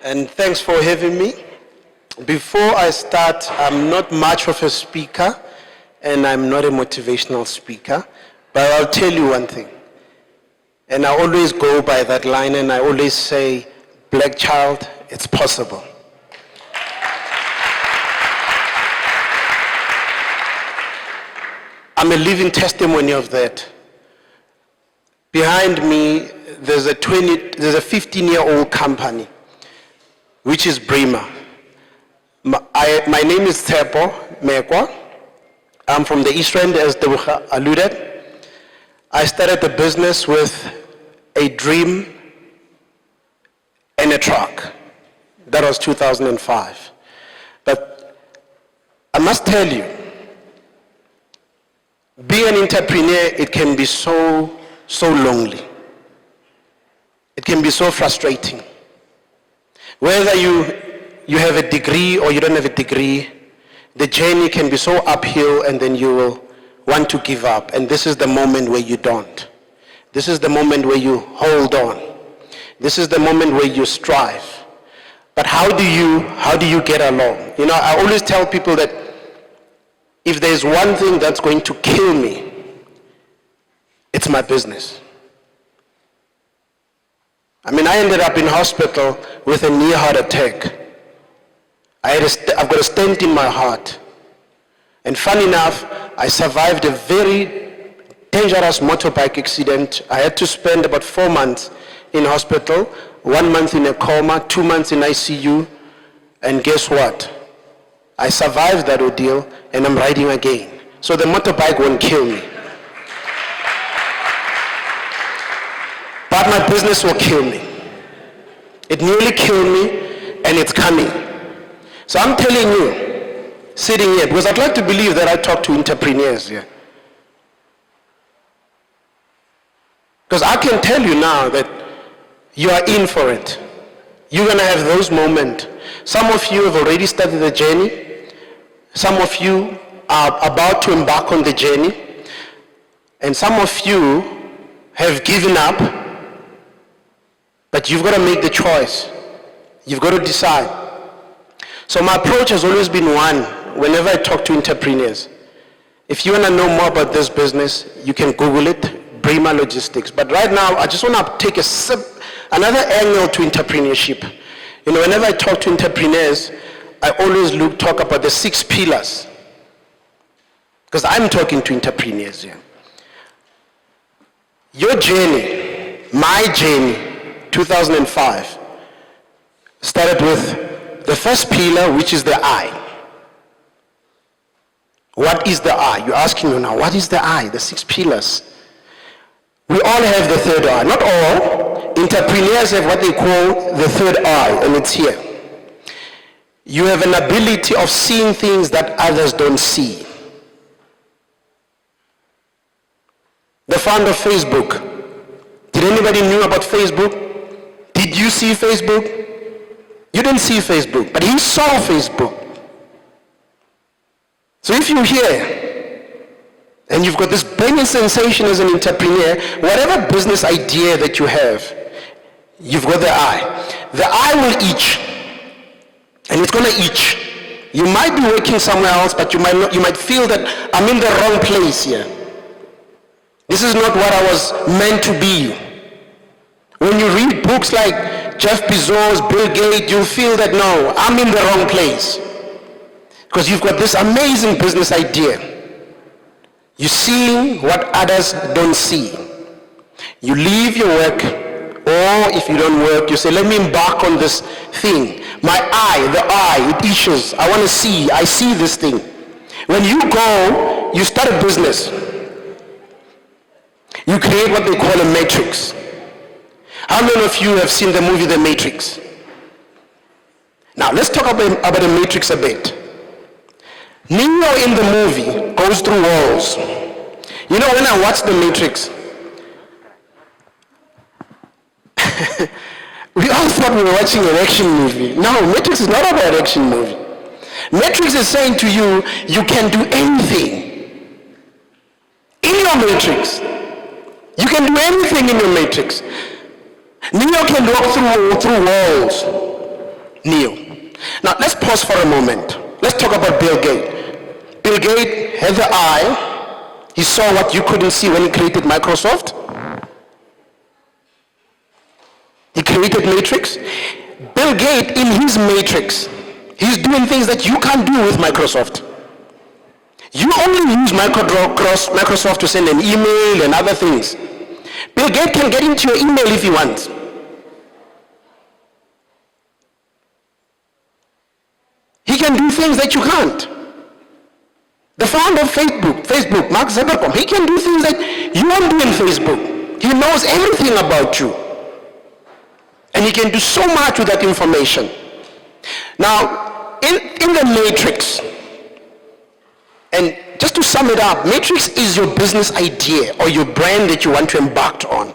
And thanks for having me. Before I start, I'm not much of a speaker, and I'm not a motivational speaker, but I'll tell you one thing. And I always go by that line, and I always say, black child, it's possible. I'm a living testimony of that. Behind me, there's a 15-year-old company, which is Bremer. My name is TSHEPO, MEKOA. I'm from the East Rand, as Debucha alluded. I started the business with a dream and a truck. That was 2005. But I must tell you, being an entrepreneur, it can be so lonely. It can be so frustrating. Whether you have a degree or you don't have a degree, the journey can be so uphill, and then you will want to give up. And this is the moment where you don't. This is the moment where you hold on. This is the moment where you strive. But how do you get along? You know, I always tell people that if there's one thing that's going to kill me, it's my business. I mean, I ended up in hospital with a near heart attack. I've got a stent in my heart. And funny enough, I survived a very dangerous motorbike accident. I had to spend about 4 months in hospital, 1 month in a coma, 2 months in ICU, and guess what? I survived that ordeal, and I'm riding again. So the motorbike won't kill me. But my business will kill me. It nearly killed me, and it's coming. So I'm telling you, sitting here, because I'd like to believe that I talk to entrepreneurs here. Because I can tell you now that you are in for it. You're going to have those moments. Some of you have already started the journey. Some of you are about to embark on the journey. And some of you have given up. But you've got to make the choice. You've got to decide. So my approach has always been one, whenever I talk to entrepreneurs. If you want to know more about this business, you can Google it, Bremer Logistics. But right now, I just want to take another angle to entrepreneurship. You know, whenever I talk to entrepreneurs, I always talk about the 6 pillars. Because I'm talking to entrepreneurs here. Your journey, my journey, 2005, started with the first pillar, which is the I. What is the I? You're asking me now, what is the I? The 6 pillars. We all have the third eye. Not all. Entrepreneurs have what they call the third eye, and it's here. You have an ability of seeing things that others don't see. The founder of Facebook. Did anybody know about Facebook? Did you see Facebook? You didn't see Facebook, but he saw Facebook. So if you're here and you've got this burning sensation as an entrepreneur, whatever business idea that you have, you've got the eye. The eye will itch, and it's going to itch. You might be working somewhere else, but you might feel that I'm in the wrong place here. This is not what I was meant to be. When you read books like Jeff Bezos, Bill Gates, you'll feel that, no, I'm in the wrong place. Because you've got this amazing business idea. You're seeing what others don't see. You leave your work, or if you don't work, you say, let me embark on this thing. My eye, the eye, it itches. I want to see. I see this thing. When you go, you start a business. You create what they call a matrix. How many of you have seen the movie The Matrix? Now, let's talk about the Matrix a bit. Neo in the movie goes through walls. You know, when I watch The Matrix, we all thought we were watching an action movie. No, Matrix is not about an action movie. Matrix is saying to you, you can do anything. In your Matrix. You can do anything in your Matrix. Neo can walk through walls. Neo. Now let's pause for a moment. Let's talk about Bill Gates. Bill Gates had the eye. He saw what you couldn't see when he created Microsoft. He created Matrix. Bill Gates, in his Matrix, he's doing things that you can't do with Microsoft. You only use Microsoft to send an email and other things. Bill Gates can get into your email if he wants. He can do things that you can't. The founder of Facebook, Mark Zuckerberg, he can do things that you won't do in Facebook. He knows everything about you. And he can do so much with that information. Now, in the Matrix, and just to sum it up, Matrix is your business idea or your brand that you want to embark on.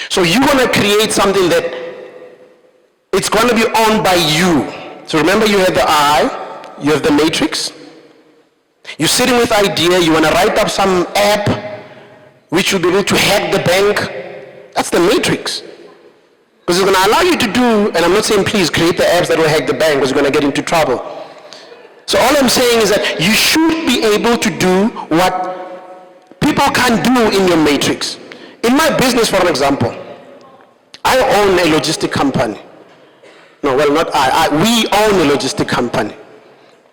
So you're going to create something that it's going to be owned by you. So remember, you have the I, you have the Matrix. You're sitting with idea, you want to write up some app which will be able to hack the bank. That's the Matrix. Because it's going to allow you to do, and I'm not saying please create the apps that will hack the bank because you're going to get into trouble. So all I'm saying is that you should be able to do what people can't do in your Matrix. In my business, for example, I own a logistic company. No, well, not I. We own a logistic company.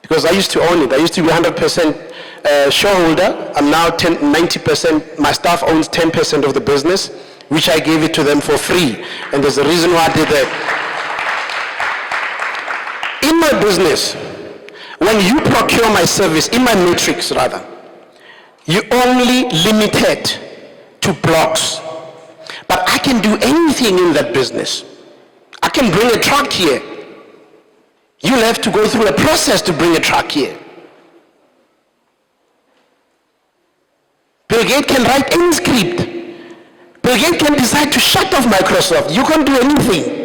Because I used to own it. I used to be 100% shareholder. I'm now 90%. My staff owns 10% of the business, which I gave it to them for free. And there's a reason why I did that. In my business, when you procure my service, in my Matrix rather, you only limited to blocks. But I can do anything in that business. I can bring a truck here. You'll have to go through a process to bring a truck here. Bill Gates can write any script. Bill Gates can decide to shut off Microsoft. You can't do anything.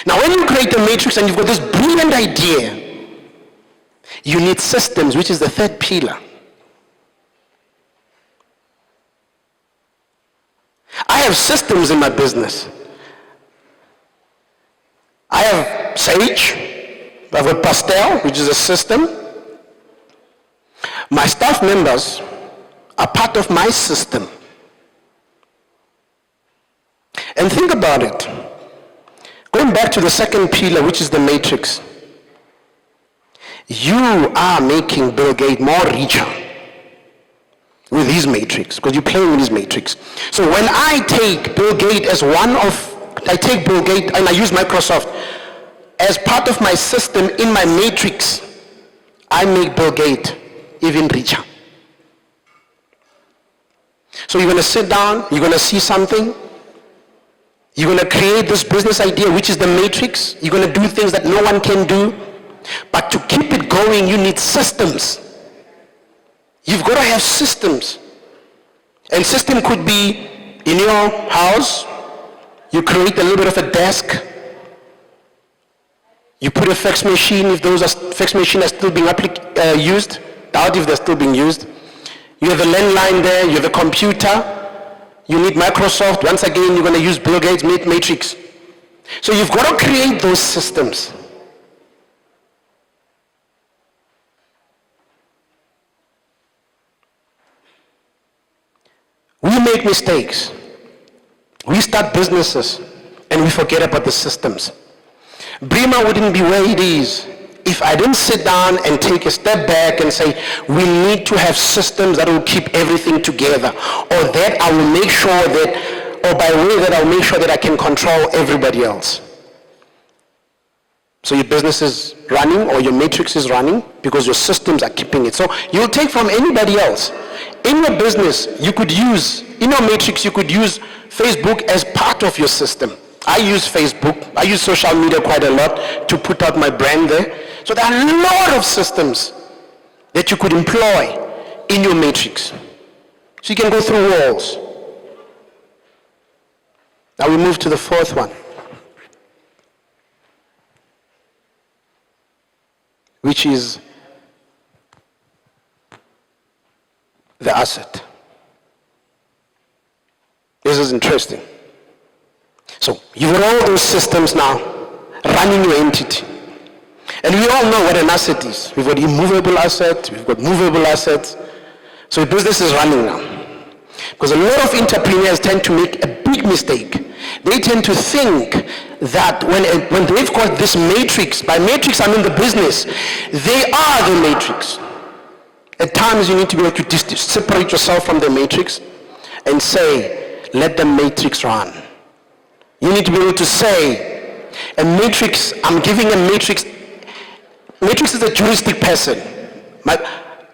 Now when you create a matrix and you've got this brilliant idea, you need systems, which is the third pillar. I have systems in my business. I have Sage, I've got Pastel, which is a system. My staff members are part of my system. And think about it. Going back to the second pillar, which is the matrix. You are making Bill Gates more richer with his matrix, because you're playing with his matrix. So when I take Bill Gates as I take Bill Gates and I use Microsoft as part of my system in my matrix, I make Bill Gates even richer. So you're going to sit down, you're going to see something, you're going to create this business idea, which is the matrix. You're going to do things that no one can do. But to keep it going, you need systems. You've got to have systems. And system could be in your house. You create a little bit of a desk. You put a fax machine, if those fax machines are still being used. Doubt if they're still being used. You have a landline there, you have a computer. You need Microsoft. Once again, you're going to use Bill Gates' matrix. So you've got to create those systems. We make mistakes. We start businesses and we forget about the systems. Brima wouldn't be where it is if I didn't sit down and take a step back and say, we need to have systems that will keep everything together, or that I will make sure that, or by way that I'll make sure that I can control everybody else. So your business is running or your matrix is running because your systems are keeping it. So you'll take from anybody else. In your business, you could use, in your matrix, you could use Facebook as part of your system. I use Facebook. I use social media quite a lot to put out my brand there. So there are a lot of systems that you could employ in your matrix. So you can go through walls. Now we move to the fourth one, which is the asset. This is interesting. So you've got all those systems now running your entity. And we all know what an asset is. We've got immovable asset, we've got movable assets. So the business is running now. Because a lot of entrepreneurs tend to make a big mistake. They tend to think that when they've got this matrix, by matrix I mean the business, they are the matrix. At times you need to be able to separate yourself from the matrix and say, let the matrix run. You need to be able to say, a matrix, I'm giving a matrix. Matrix is a juristic person.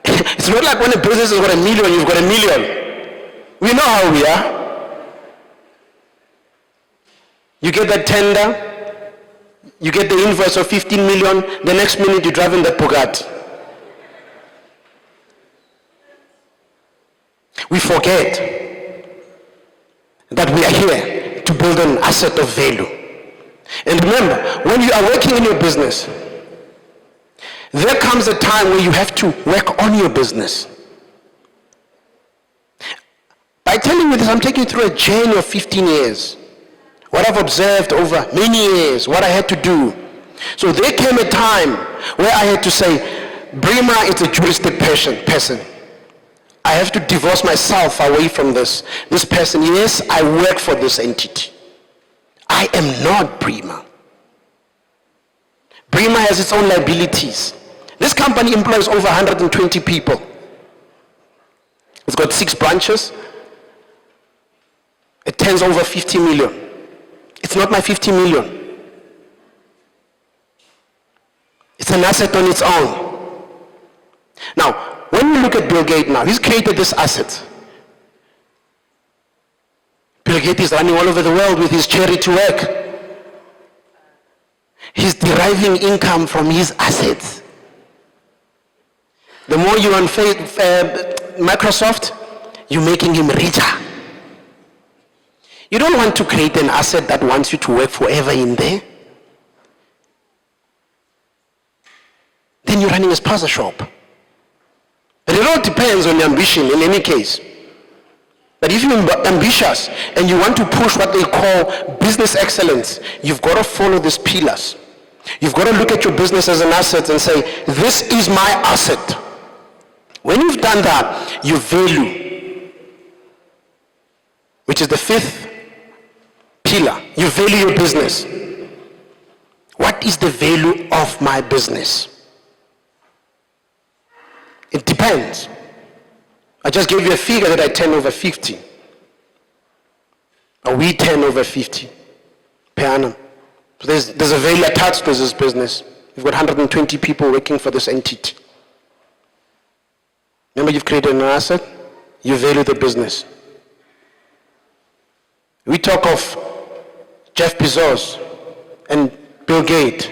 It's not like when a business has got $1 million, you've got $1 million. We know how we are. You get that tender, you get the invoice of 15 million, the next minute you're driving that Bugatti. We forget that we are here to build an asset of value. And remember, when you are working in your business, there comes a time where you have to work on your business. By telling you this, I'm taking you through a journey of 15 years. What I've observed over many years, what I had to do. So there came a time where I had to say, Brima is a juristic person. I have to divorce myself away from this person. Yes, I work for this entity. I am not Brima. Brima has its own liabilities. This company employs over 120 people. It's got 6 branches. It turns over 50 million. It's not my 50 million. It's an asset on its own. Now, when you look at Bill Gates now, he's created this asset. Bill Gates is running all over the world with his charity work. He's deriving income from his assets. The more you on Microsoft, you're making him richer. You don't want to create an asset that wants you to work forever in there. Then you're running a spaza shop. But it all depends on your ambition in any case. But if you're ambitious and you want to push what they call business excellence, you've got to follow these pillars. You've got to look at your business as an asset and say, this is my asset. When you've done that, you value, which is the 5th pillar. You value your business. What is the value of my business? It depends. I just gave you a figure that I turn over 50. Or we turn over 50 per annum. So there's a value attached to this business. You've got 120 people working for this entity. Remember, you've created an asset, you value the business. We talk of Jeff Bezos and Bill Gates.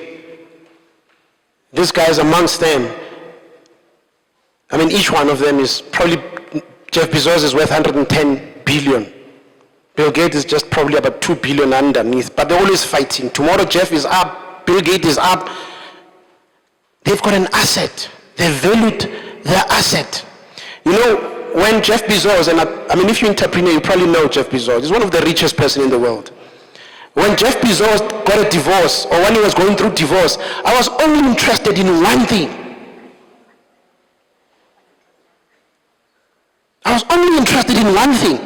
These guys amongst them, I mean, each one of them is probably, Jeff Bezos is worth 110 billion. Bill Gates is just probably about 2 billion underneath, but they're always fighting. Tomorrow Jeff is up, Bill Gates is up. They've got an asset. They valued their asset. You know, when Jeff Bezos, and I mean, if you're an entrepreneur, you probably know Jeff Bezos. He's one of the richest person in the world. When Jeff Bezos got a divorce, or when he was going through divorce, I was only interested in one thing. I was only interested in one thing.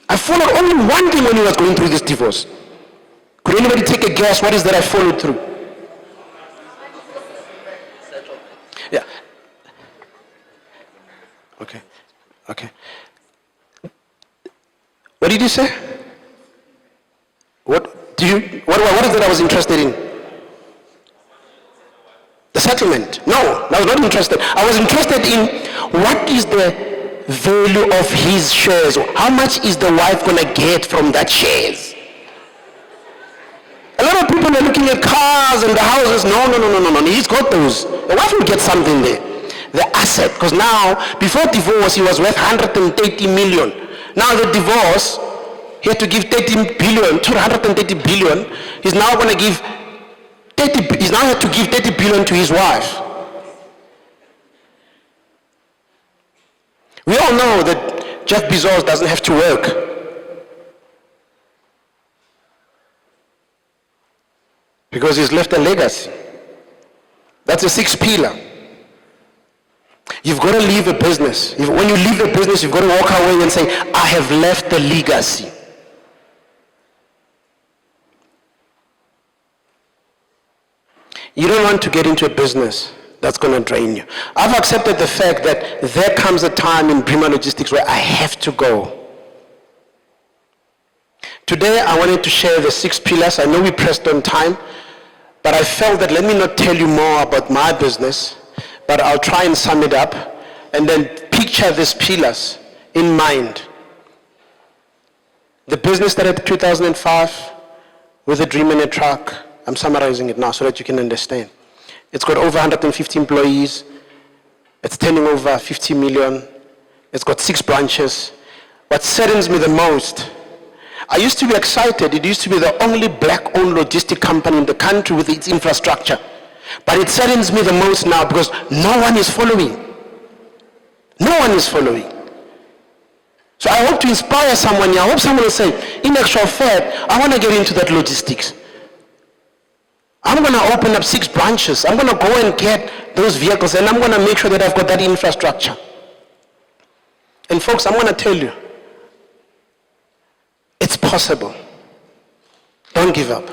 I followed only one thing when he was going through this divorce. Could anybody take a guess what is that I followed through? Yeah. Okay. What did you say? What is it I was interested in? The settlement. No, I was not interested. I was interested in what is the value of his shares. How much is the wife going to get from that shares? A lot of people are looking at cars and the houses. No. He's got those. The wife will get something there. The asset. Because now, before divorce, he was worth 130 million. Now the divorce, he had to give 30 billion, 230 billion. He's now going to give 30, he's now had to give 30 billion to his wife. We all know that Jeff Bezos doesn't have to work. because he's left a legacy. That's a sixth pillar. You've got to leave a business. When you leave a business, you've got to walk away and say, I have left a legacy. You don't want to get into a business that's going to drain you. I've accepted the fact that there comes a time in Brima Logistics where I have to go. Today, I wanted to share the 6 pillars. I know we pressed on time, but I felt that let me not tell you more about my business, but I'll try and sum it up and then picture these pillars in mind. The business started in 2005 with a dream in a truck. I'm summarizing it now so that you can understand. It's got over 150 employees. It's turning over 50 million. It's got 6 branches. What saddens me the most, I used to be excited. It used to be the only black-owned logistic company in the country with its infrastructure. But it saddens me the most now because no one is following. No one is following. So I hope to inspire someone here. I hope someone will say, in actual fact, I want to get into that logistics. I'm going to open up 6 branches. I'm going to go and get those vehicles and I'm going to make sure that I've got that infrastructure. And folks, I'm going to tell you, it's possible. Don't give up.